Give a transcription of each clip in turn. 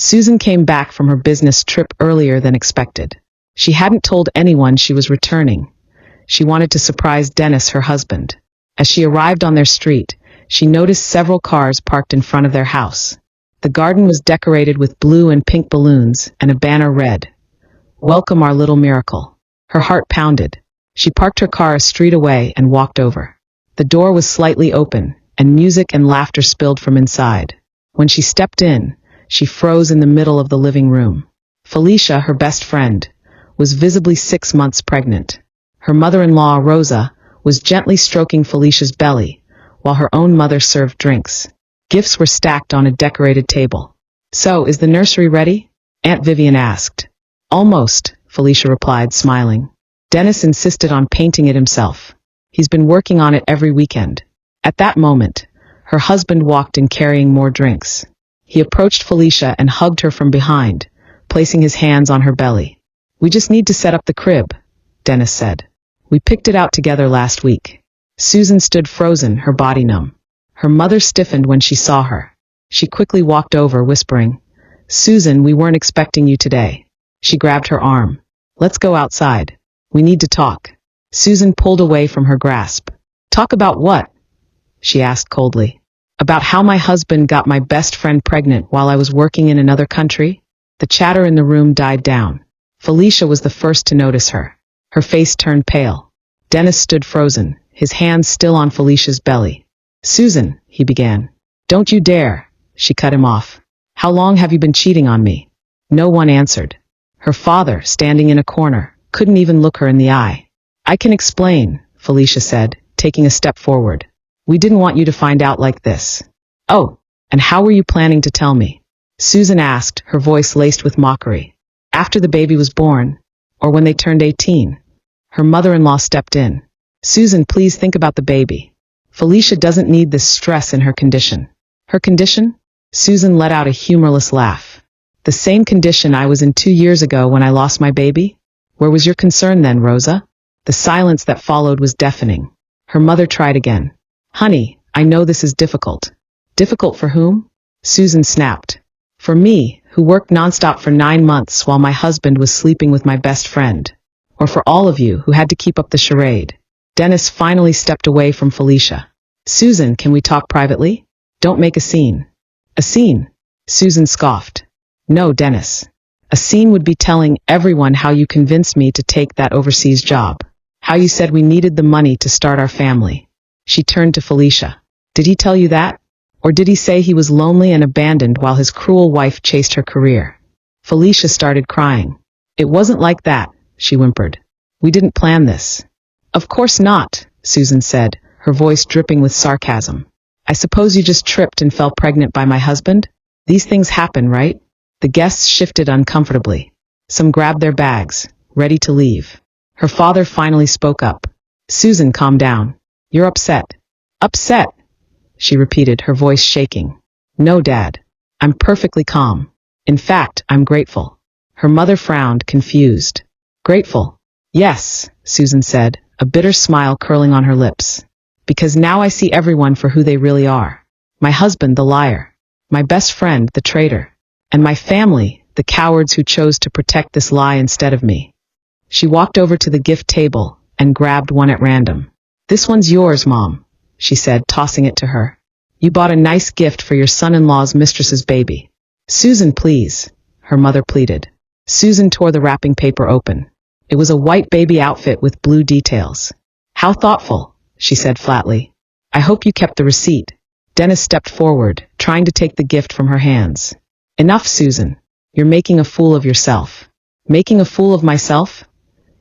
Susan came back from her business trip earlier than expected. She hadn't told anyone she was returning. She wanted to surprise Dennis, her husband. As she arrived on their street, she noticed several cars parked in front of their house. The garden was decorated with blue and pink balloons and a banner read, "Welcome our little miracle." Her heart pounded. She parked her car a street away and walked over. The door was slightly open, and music and laughter spilled from inside. When she stepped in, she froze in the middle of the living room. Felicia, her best friend, was visibly 6 months pregnant. Her mother-in-law, Rosa, was gently stroking Felicia's belly, while her own mother served drinks. Gifts were stacked on a decorated table. "So, is the nursery ready?" Aunt Vivian asked. "Almost," Felicia replied, smiling. "Dennis insisted on painting it himself. He's been working on it every weekend." At that moment, her husband walked in carrying more drinks. He approached Felicia and hugged her from behind, placing his hands on her belly. "We just need to set up the crib," Dennis said. "We picked it out together last week." Susan stood frozen, her body numb. Her mother stiffened when she saw her. She quickly walked over, whispering, "Susan, we weren't expecting you today." She grabbed her arm. "Let's go outside. We need to talk." Susan pulled away from her grasp. "Talk about what?" she asked coldly. "About how my husband got my best friend pregnant while I was working in another country?" The chatter in the room died down. Felicia was the first to notice her. Her face turned pale. Dennis stood frozen, his hands still on Felicia's belly. "Susan," he began. "Don't you dare," she cut him off. "How long have you been cheating on me?" No one answered. Her father, standing in a corner, couldn't even look her in the eye. "I can explain," Felicia said, taking a step forward. "We didn't want you to find out like this." "Oh, and how were you planning to tell me?" Susan asked, her voice laced with mockery. "After the baby was born, or when they turned 18. Her mother-in-law stepped in. "Susan, please think about the baby. Felicia doesn't need this stress in her condition." "Her condition?" Susan let out a humorless laugh. "The same condition I was in 2 years ago when I lost my baby? Where was your concern then, Rosa?" The silence that followed was deafening. Her mother tried again. "Honey, I know this is difficult." "Difficult for whom?" Susan snapped. "For me, who worked nonstop for 9 months while my husband was sleeping with my best friend. Or for all of you who had to keep up the charade." Dennis finally stepped away from Felicia. "Susan, can we talk privately? Don't make a scene." "A scene?" Susan scoffed. "No, Dennis. A scene would be telling everyone how you convinced me to take that overseas job. How you said we needed the money to start our family." She turned to Felicia. "Did he tell you that? Or did he say he was lonely and abandoned while his cruel wife chased her career?" Felicia started crying. "It wasn't like that," she whimpered. "We didn't plan this." "Of course not," Susan said, her voice dripping with sarcasm. "I suppose you just tripped and fell pregnant by my husband? These things happen, right?" The guests shifted uncomfortably. Some grabbed their bags, ready to leave. Her father finally spoke up. "Susan, calm down. You're upset." "Upset?" she repeated, her voice shaking. "No, Dad. I'm perfectly calm. In fact, I'm grateful." Her mother frowned, confused. "Grateful?" "Yes," Susan said, a bitter smile curling on her lips. "Because now I see everyone for who they really are. My husband, the liar. My best friend, the traitor. And my family, the cowards who chose to protect this lie instead of me." She walked over to the gift table and grabbed one at random. "This one's yours, Mom," she said, tossing it to her. "You bought a nice gift for your son-in-law's mistress's baby." "Susan, please," her mother pleaded. Susan tore the wrapping paper open. It was a white baby outfit with blue details. "How thoughtful," she said flatly. "I hope you kept the receipt." Dennis stepped forward, trying to take the gift from her hands. "Enough, Susan. You're making a fool of yourself." "Making a fool of myself?"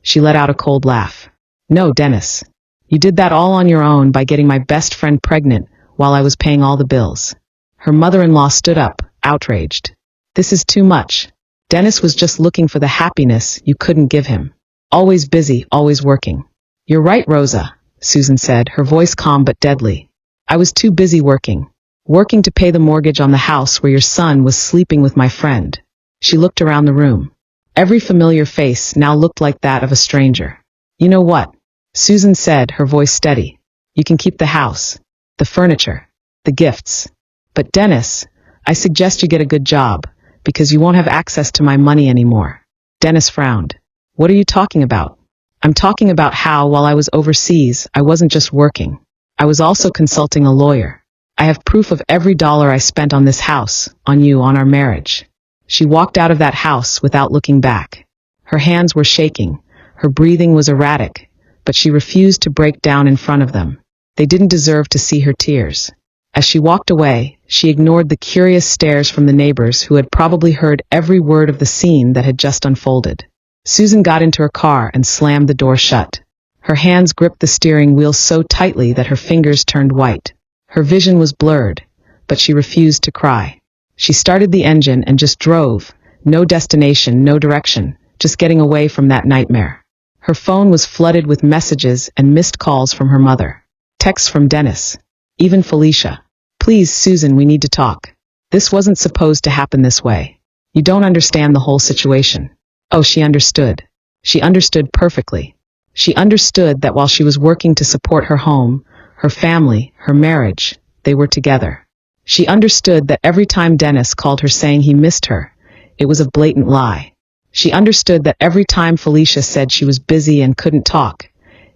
She let out a cold laugh. "No, Dennis. You did that all on your own by getting my best friend pregnant while I was paying all the bills." Her mother-in-law stood up, outraged. "This is too much. Dennis was just looking for the happiness you couldn't give him. Always busy, always working." "You're right, Rosa," Susan said, her voice calm but deadly. "I was too busy working. Working to pay the mortgage on the house where your son was sleeping with my friend." She looked around the room. Every familiar face now looked like that of a stranger. "You know what?" Susan said, her voice steady. "You can keep the house, the furniture, the gifts. But Dennis, I suggest you get a good job, Because you won't have access to my money anymore. Dennis frowned. What are you talking about? I'm talking about how, while I was overseas, I wasn't just working. I was also consulting a lawyer. I have proof of every dollar I spent on this house, on you, on our marriage. She walked out of that house without looking back. Her hands were shaking. Her breathing was erratic, but she refused to break down in front of them. They didn't deserve to see her tears. As she walked away, she ignored the curious stares from the neighbors who had probably heard every word of the scene that had just unfolded. Susan got into her car and slammed the door shut. Her hands gripped the steering wheel so tightly that her fingers turned white. Her vision was blurred, but she refused to cry. She started the engine and just drove. No destination, no direction, just getting away from that nightmare. Her phone was flooded with messages and missed calls from her mother. Texts from Dennis. Even Felicia. Please, Susan, we need to talk. This wasn't supposed to happen this way. You don't understand the whole situation. Oh, she understood. She understood perfectly. She understood that while she was working to support her home, her family, her marriage, they were together. She understood that every time Dennis called her saying he missed her, it was a blatant lie. She understood that every time Felicia said she was busy and couldn't talk,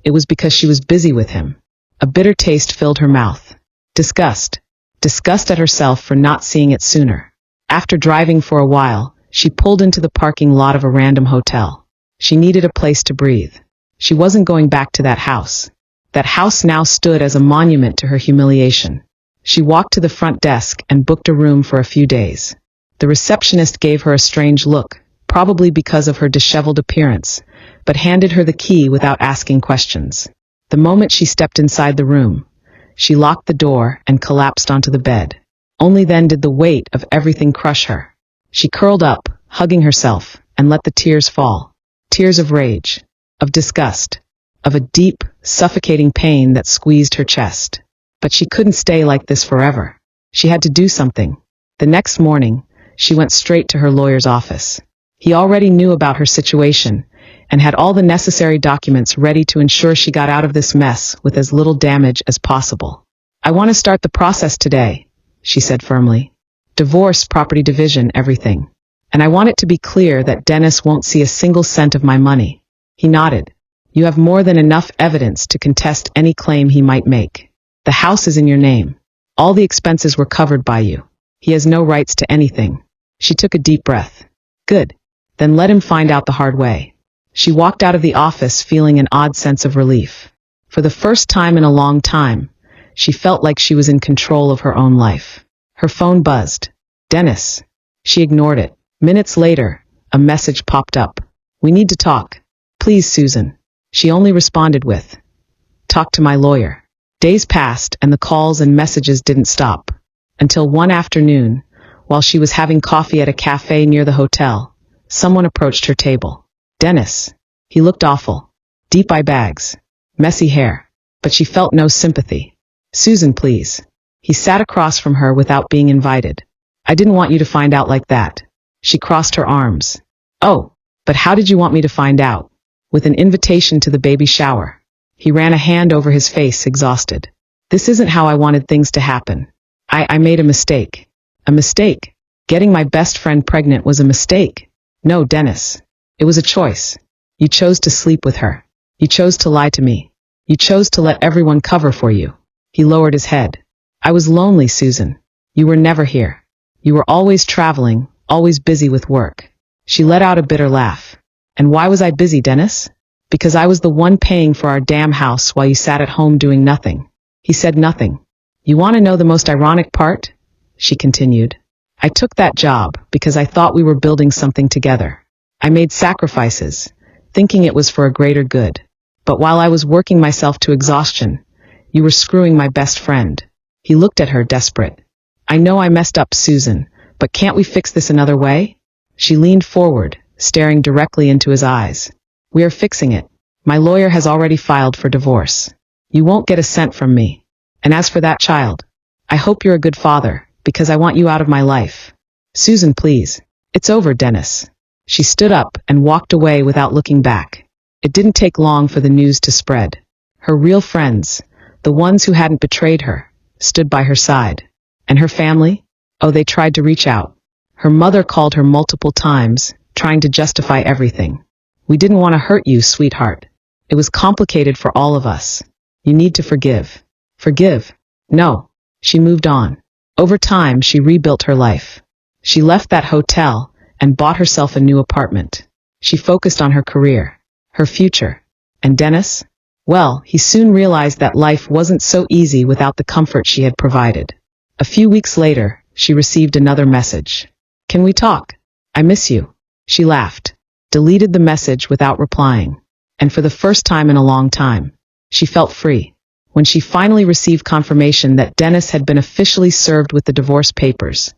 it was because she was busy with him. A bitter taste filled her mouth. Disgust. Disgust at herself for not seeing it sooner. After driving for a while, she pulled into the parking lot of a random hotel. She needed a place to breathe. She wasn't going back to that house. That house now stood as a monument to her humiliation. She walked to the front desk and booked a room for a few days. The receptionist gave her a strange look, probably because of her disheveled appearance, but handed her the key without asking questions. The moment she stepped inside the room, she locked the door and collapsed onto the bed. Only then did the weight of everything crush her. She curled up, hugging herself, and let the tears fall. Tears of rage, of disgust, of a deep, suffocating pain that squeezed her chest. But she couldn't stay like this forever. She had to do something. The next morning, she went straight to her lawyer's office. He already knew about her situation and had all the necessary documents ready to ensure she got out of this mess with as little damage as possible. I want to start the process today, she said firmly. Divorce, property division, everything. And I want it to be clear that Dennis won't see a single cent of my money. He nodded. You have more than enough evidence to contest any claim he might make. The house is in your name. All the expenses were covered by you. He has no rights to anything. She took a deep breath. Good. Then let him find out the hard way. She walked out of the office feeling an odd sense of relief. For the first time in a long time, she felt like she was in control of her own life. Her phone buzzed. Dennis. She ignored it. Minutes later, a message popped up. We need to talk. Please, Susan. She only responded with, talk to my lawyer. Days passed and the calls and messages didn't stop. Until one afternoon, while she was having coffee at a cafe near the hotel, someone approached her table. Dennis. He looked awful. Deep eye bags. Messy hair. But she felt no sympathy. Susan, please. He sat across from her without being invited. I didn't want you to find out like that. She crossed her arms. Oh, but how did you want me to find out? With an invitation to the baby shower. He ran a hand over his face, exhausted. This isn't how I wanted things to happen. I made a mistake. A mistake? Getting my best friend pregnant was a mistake. No, Dennis. It was a choice. You chose to sleep with her. You chose to lie to me. You chose to let everyone cover for you. He lowered his head. I was lonely, Susan. You were never here. You were always traveling, always busy with work. She let out a bitter laugh. And why was I busy, Dennis? Because I was the one paying for our damn house while you sat at home doing nothing. He said nothing. You want to know the most ironic part? She continued. I took that job because I thought we were building something together. I made sacrifices, thinking it was for a greater good. But while I was working myself to exhaustion, you were screwing my best friend. He looked at her, desperate. I know I messed up, Susan, but can't we fix this another way? She leaned forward, staring directly into his eyes. We are fixing it. My lawyer has already filed for divorce. You won't get a cent from me. And as for that child, I hope you're a good father, because I want you out of my life. Susan, please. It's over, Dennis. She stood up and walked away without looking back. It didn't take long for the news to spread. Her real friends, the ones who hadn't betrayed her, stood by her side. And her family? Oh, they tried to reach out. Her mother called her multiple times, trying to justify everything. We didn't want to hurt you, sweetheart. It was complicated for all of us. You need to forgive. Forgive? No. She moved on. Over time, she rebuilt her life. She left that hotel and bought herself a new apartment. She focused on her career, her future. And Dennis? Well, he soon realized that life wasn't so easy without the comfort she had provided. A few weeks later, she received another message. Can we talk? I miss you. She laughed, deleted the message without replying. And for the first time in a long time, she felt free. When she finally received confirmation that Dennis had been officially served with the divorce papers,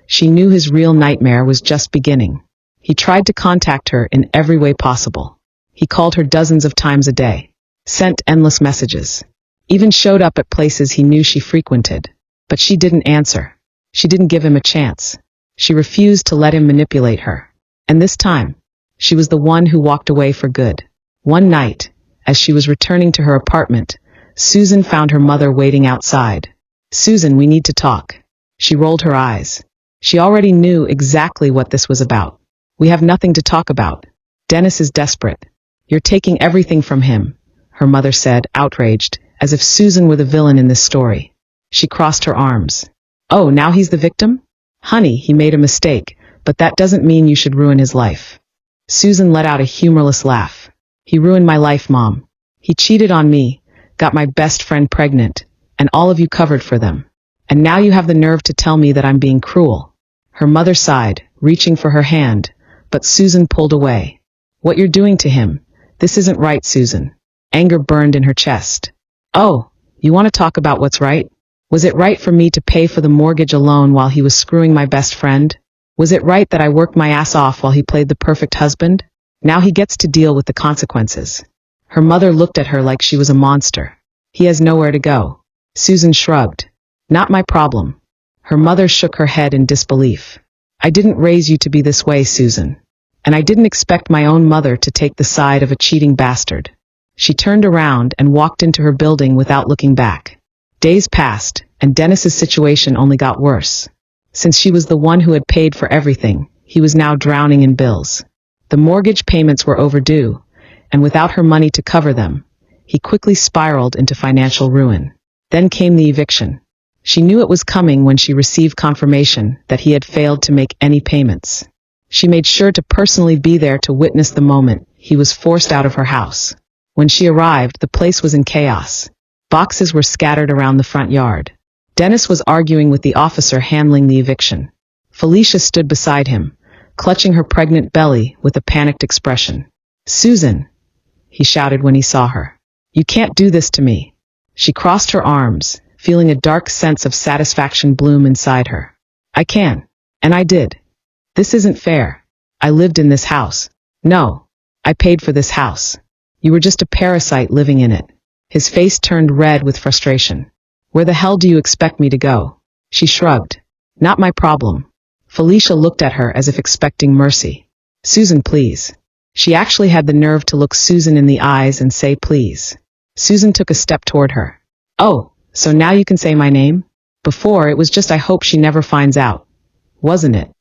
she knew his real nightmare was just beginning. He tried to contact her in every way possible. He called her dozens of times a day, sent endless messages, even showed up at places he knew she frequented. But she didn't answer. She didn't give him a chance. She refused to let him manipulate her. And this time, she was the one who walked away for good. One night, as she was returning to her apartment, Susan found her mother waiting outside. Susan, we need to talk. She rolled her eyes. She already knew exactly what this was about. We have nothing to talk about. Dennis is desperate. You're taking everything from him, her mother said, outraged, as if Susan were the villain in this story. She crossed her arms. Oh, now he's the victim? Honey, he made a mistake, but that doesn't mean you should ruin his life. Susan let out a humorless laugh. He ruined my life, Mom. He cheated on me, got my best friend pregnant, and all of you covered for them. And now you have the nerve to tell me that I'm being cruel. Her mother sighed, reaching for her hand, but Susan pulled away. What you're doing to him, this isn't right, Susan. Anger burned in her chest. Oh, you want to talk about what's right? Was it right for me to pay for the mortgage alone while he was screwing my best friend? Was it right that I worked my ass off while he played the perfect husband? Now he gets to deal with the consequences. Her mother looked at her like she was a monster. He has nowhere to go. Susan shrugged. Not my problem. Her mother shook her head in disbelief. I didn't raise you to be this way, Susan. And I didn't expect my own mother to take the side of a cheating bastard. She turned around and walked into her building without looking back. Days passed, and Dennis's situation only got worse. Since she was the one who had paid for everything, he was now drowning in bills. The mortgage payments were overdue, and without her money to cover them, he quickly spiraled into financial ruin. Then came the eviction. She knew it was coming when she received confirmation that he had failed to make any payments. She made sure to personally be there to witness the moment he was forced out of her house. When she arrived, the place was in chaos. Boxes were scattered around the front yard. Dennis was arguing with the officer handling the eviction. Felicia stood beside him, clutching her pregnant belly with a panicked expression. Susan, he shouted when he saw her. You can't do this to me. She crossed her arms, feeling a dark sense of satisfaction bloom inside her. I can. And I did. This isn't fair. I lived in this house. No. I paid for this house. You were just a parasite living in it. His face turned red with frustration. Where the hell do you expect me to go? She shrugged. Not my problem. Felicia looked at her as if expecting mercy. Susan, please. She actually had the nerve to look Susan in the eyes and say please. Susan took a step toward her. Oh, so now you can say my name? Before, it was just I hope she never finds out. Wasn't it?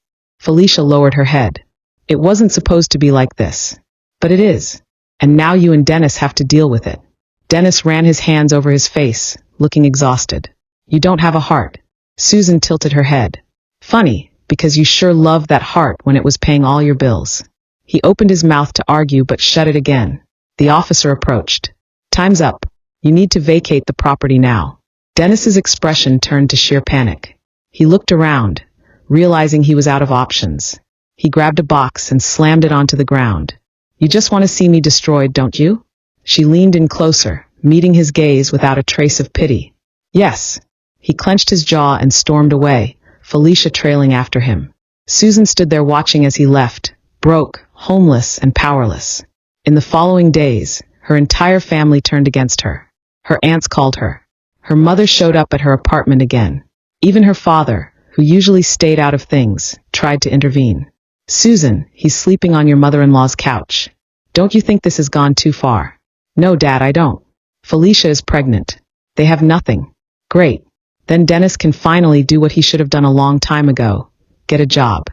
Felicia lowered her head. It wasn't supposed to be like this. But it is. And now you and Dennis have to deal with it. Dennis ran his hands over his face, looking exhausted. You don't have a heart. Susan tilted her head. Funny, because you sure loved that heart when it was paying all your bills. He opened his mouth to argue but shut it again. The officer approached. Time's up. You need to vacate the property now. Dennis's expression turned to sheer panic. He looked around, realizing he was out of options. He grabbed a box and slammed it onto the ground. You just want to see me destroyed, don't you? She leaned in closer, meeting his gaze without a trace of pity. Yes. He clenched his jaw and stormed away, Felicia trailing after him. Susan stood there watching as he left, broke, homeless, and powerless. In the following days, her entire family turned against her. Her aunts called her. Her mother showed up at her apartment again. Even her father, who usually stayed out of things, tried to intervene. Susan, he's sleeping on your mother-in-law's couch. Don't you think this has gone too far? No, Dad, I don't. Felicia is pregnant. They have nothing. Great. Then Dennis can finally do what he should have done a long time ago. Get a job.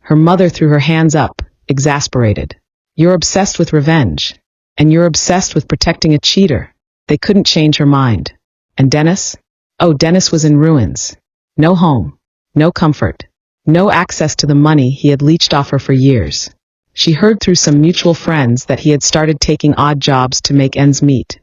Her mother threw her hands up, exasperated. You're obsessed with revenge. And you're obsessed with protecting a cheater. They couldn't change her mind. And Dennis? Oh, Dennis was in ruins. No home. No comfort. No access to the money he had leached off her for years. She heard through some mutual friends that he had started taking odd jobs to make ends meet.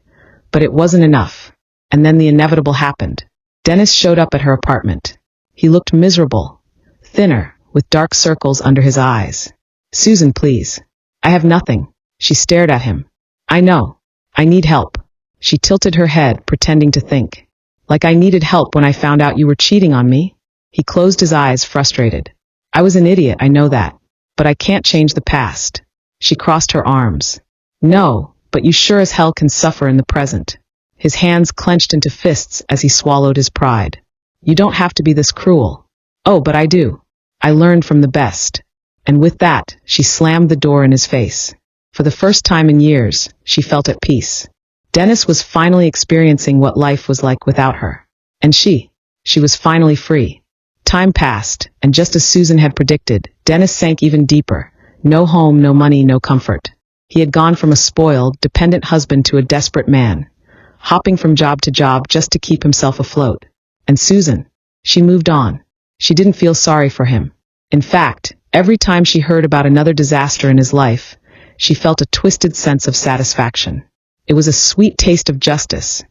But it wasn't enough. And then the inevitable happened. Dennis showed up at her apartment. He looked miserable. Thinner, with dark circles under his eyes. Susan, please. I have nothing. She stared at him. I know. I need help. She tilted her head, pretending to think. Like I needed help when I found out you were cheating on me? He closed his eyes, frustrated. I was an idiot, I know that. But I can't change the past. She crossed her arms. No, but you sure as hell can suffer in the present. His hands clenched into fists as he swallowed his pride. You don't have to be this cruel. Oh, but I do. I learned from the best. And with that, she slammed the door in his face. For the first time in years, she felt at peace. Dennis was finally experiencing what life was like without her. And she was finally free. Time passed, and just as Susan had predicted, Dennis sank even deeper. No home, no money, no comfort. He had gone from a spoiled, dependent husband to a desperate man, hopping from job to job just to keep himself afloat. And Susan, she moved on. She didn't feel sorry for him. In fact, every time she heard about another disaster in his life, she felt a twisted sense of satisfaction. It was a sweet taste of justice,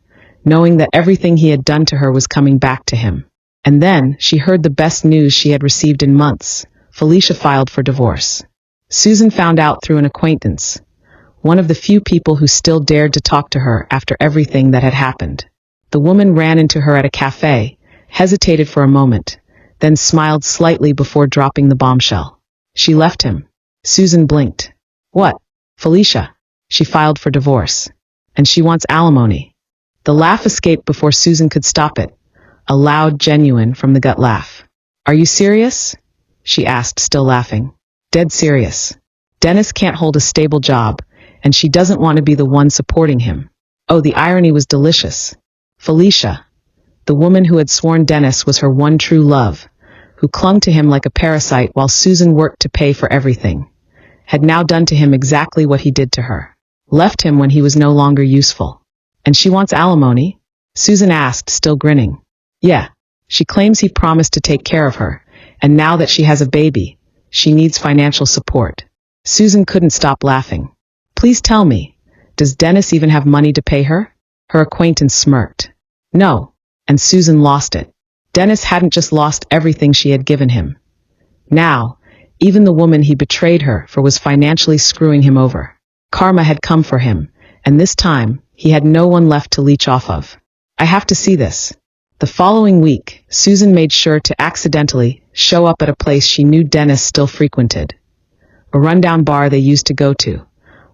knowing that everything he had done to her was coming back to him. And then she heard the best news she had received in months. Felicia filed for divorce. Susan found out through an acquaintance, one of the few people who still dared to talk to her after everything that had happened. The woman ran into her at a cafe, hesitated for a moment, then smiled slightly before dropping the bombshell. She left him. Susan blinked. What? Felicia. She filed for divorce. And she wants alimony. The laugh escaped before Susan could stop it. A loud, genuine, from-the-gut laugh. Are you serious? She asked, still laughing. Dead serious. Dennis can't hold a stable job, and she doesn't want to be the one supporting him. Oh, the irony was delicious. Felicia, the woman who had sworn Dennis was her one true love, who clung to him like a parasite while Susan worked to pay for everything, had now done to him exactly what he did to her. Left him when he was no longer useful. And she wants alimony? Susan asked, still grinning. Yeah. She claims he promised to take care of her, and now that she has a baby, she needs financial support. Susan couldn't stop laughing. Please tell me, does Dennis even have money to pay her? Her acquaintance smirked. No. And Susan lost it. Dennis hadn't just lost everything she had given him. Now, even the woman he betrayed her for was financially screwing him over. Karma had come for him, and this time, he had no one left to leech off of. I have to see this. The following week, Susan made sure to accidentally show up at a place she knew Dennis still frequented. A rundown bar they used to go to,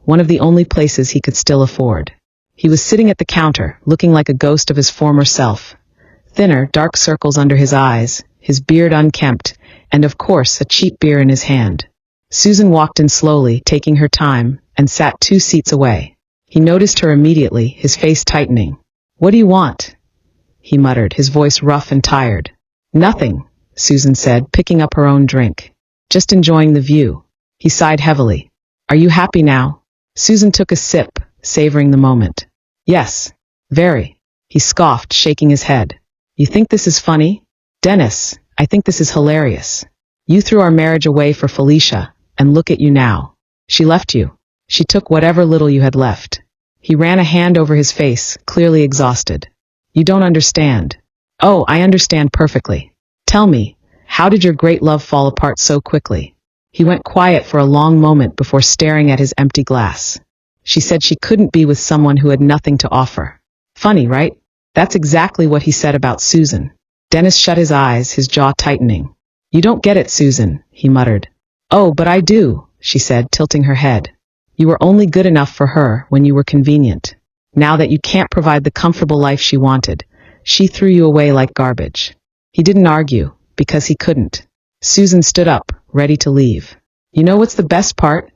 one of the only places he could still afford. He was sitting at the counter, looking like a ghost of his former self. Thinner, dark circles under his eyes, his beard unkempt, and of course a cheap beer in his hand. Susan walked in slowly, taking her time, and sat 2 seats away. He noticed her immediately, his face tightening. What do you want? He muttered, his voice rough and tired. Nothing, Susan said, picking up her own drink. Just enjoying the view. He sighed heavily. Are you happy now? Susan took a sip, savoring the moment. Yes, very. He scoffed, shaking his head. You think this is funny? Dennis, I think this is hilarious. You threw our marriage away for Felicia, and look at you now. She left you. She took whatever little you had left. He ran a hand over his face, clearly exhausted. You don't understand. Oh, I understand perfectly. Tell me, how did your great love fall apart so quickly? He went quiet for a long moment before staring at his empty glass. She said she couldn't be with someone who had nothing to offer. Funny, right? That's exactly what he said about Susan. Dennis shut his eyes, his jaw tightening. You don't get it, Susan, he muttered. Oh, but I do, she said, tilting her head. You were only good enough for her when you were convenient. Now that you can't provide the comfortable life she wanted, she threw you away like garbage. He didn't argue, because he couldn't. Susan stood up, ready to leave. You know what's the best part?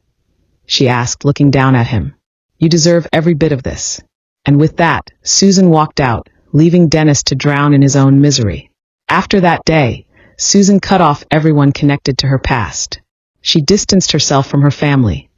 She asked, looking down at him. You deserve every bit of this. And with that, Susan walked out, leaving Dennis to drown in his own misery. After that day, Susan cut off everyone connected to her past. She distanced herself from her family.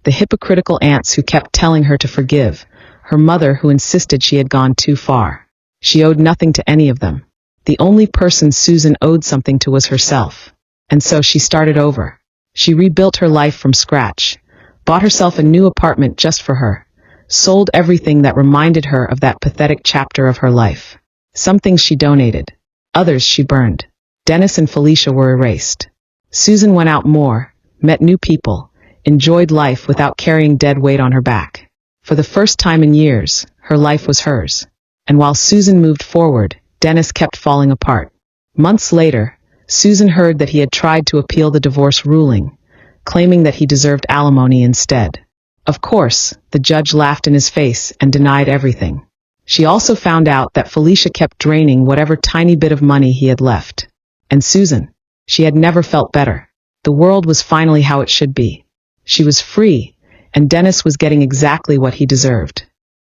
The hypocritical aunts who kept telling her to forgive, her mother who insisted she had gone too far. She owed nothing to any of them. The only person Susan owed something to was herself. And so she started over. She rebuilt her life from scratch, bought herself a new apartment just for her, sold everything that reminded her of that pathetic chapter of her life. Some things she donated, others she burned. Dennis and Felicia were erased. Susan went out more, met new people, enjoyed life without carrying dead weight on her back. For the first time in years, her life was hers. And while Susan moved forward, Dennis kept falling apart. Months later, Susan heard that he had tried to appeal the divorce ruling, claiming that he deserved alimony instead. Of course, the judge laughed in his face and denied everything. She also found out that Felicia kept draining whatever tiny bit of money he had left. And Susan, she had never felt better. The world was finally how it should be. She was free, and Dennis was getting exactly what he deserved.